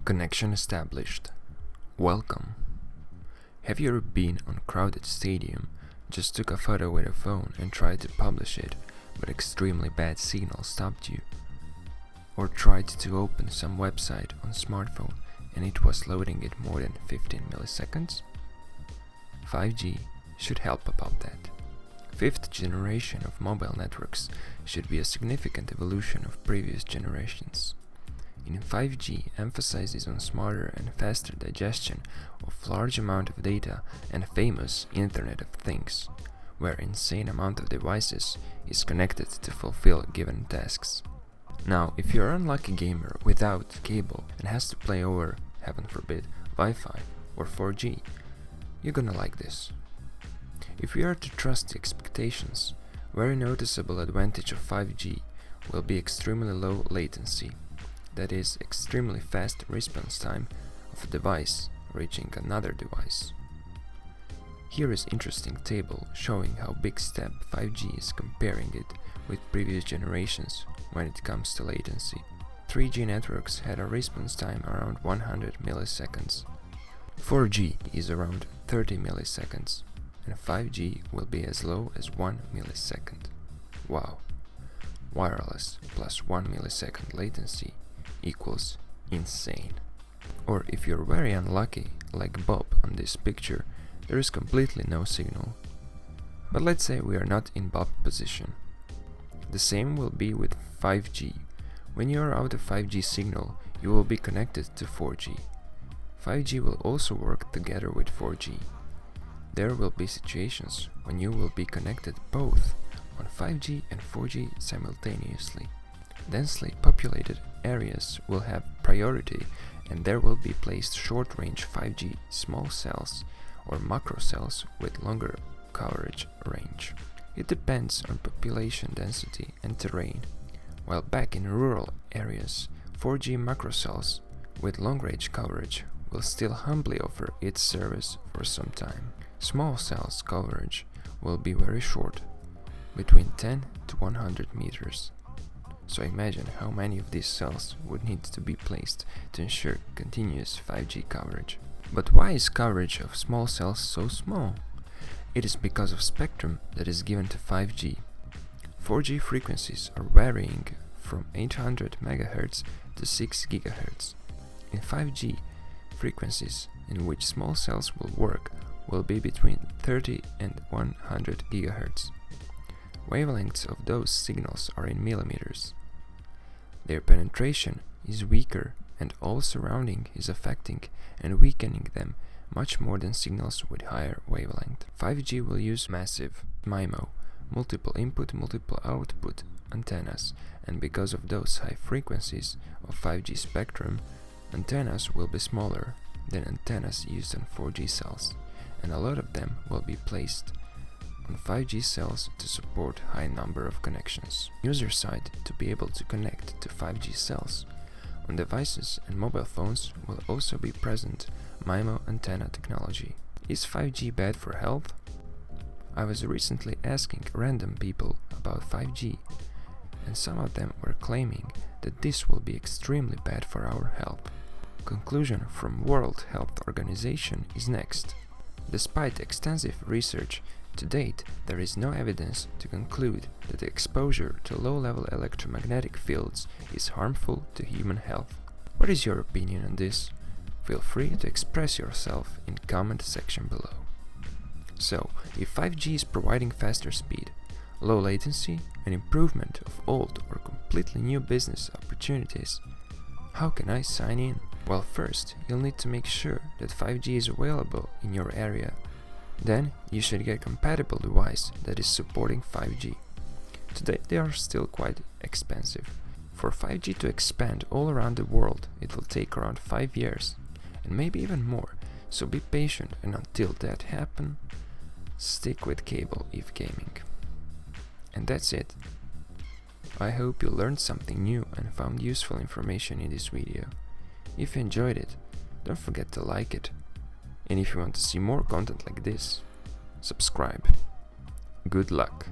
Connection established. Welcome. Have you ever been on a crowded stadium, just took a photo with a phone and tried to publish it, but extremely bad signal stopped you? Or tried to open some website on smartphone and it was loading it more than 15 milliseconds? 5G should help about that. Fifth generation of mobile networks should be a significant evolution of previous generations. In 5G emphasizes on smarter and faster digestion of large amount of data and famous Internet of Things, where insane amount of devices is connected to fulfill given tasks. Now, if you're an unlucky gamer without cable and has to play over, heaven forbid, Wi-Fi or 4G, you're gonna like this. If we are to trust the expectations, very noticeable advantage of 5G will be extremely low latency, that is, extremely fast response time of a device reaching another device. Here is interesting table showing how big step 5G is comparing it with previous generations when it comes to latency. 3G networks had a response time around 100 milliseconds. 4G is around 30 milliseconds. And 5G will be as low as 1 millisecond. Wow. Wireless plus 1 millisecond latency equals insane. Or if you're very unlucky, like Bob on this picture, there is completely no signal. But let's say we are not in Bob's position. The same will be with 5G. When you are out of 5G signal, you will be connected to 4G. 5G will also work together with 4G. There will be situations when you will be connected both on 5G and 4G simultaneously. Densely populated areas will have priority and there will be placed short-range 5G small cells or macro cells with longer coverage range. It depends on population density and terrain. While back in rural areas, 4G macro cells with long-range coverage will still humbly offer its service for some time. Small cells coverage will be very short, between 10 to 100 meters. So imagine how many of these cells would need to be placed to ensure continuous 5G coverage. But why is coverage of small cells so small? It is because of spectrum that is given to 5G. 4G frequencies are varying from 800 MHz to 6 GHz. In 5G, frequencies in which small cells will work will be between 30 and 100 GHz. Wavelengths of those signals are in millimeters. Their penetration is weaker and all surrounding is affecting and weakening them much more than signals with higher wavelength. 5G will use massive MIMO, multiple input, multiple output antennas, and because of those high frequencies of 5G spectrum, antennas will be smaller than antennas used on 4G cells. And a lot of them will be placed on 5G cells to support high number of connections. User side to be able to connect to 5G cells. On devices and mobile phones will also be present MIMO antenna technology. Is 5G bad for health? I was recently asking random people about 5G, and some of them were claiming that this will be extremely bad for our health. Conclusion from World Health Organization is next. Despite extensive research, to date there is no evidence to conclude that exposure to low-level electromagnetic fields is harmful to human health. What is your opinion on this? Feel free to express yourself in comment section below. So, if 5G is providing faster speed, low latency, and improvement of old or completely new business opportunities, how can I sign in? Well, first, you'll need to make sure that 5G is available in your area. Then, you should get a compatible device that is supporting 5G. Today, they are still quite expensive. For 5G to expand all around the world, it will take around 5 years, and maybe even more, so be patient, and until that happens, stick with cable if gaming. And that's it. I hope you learned something new and found useful information in this video. If you enjoyed it, don't forget to like it. And if you want to see more content like this, subscribe. Good luck!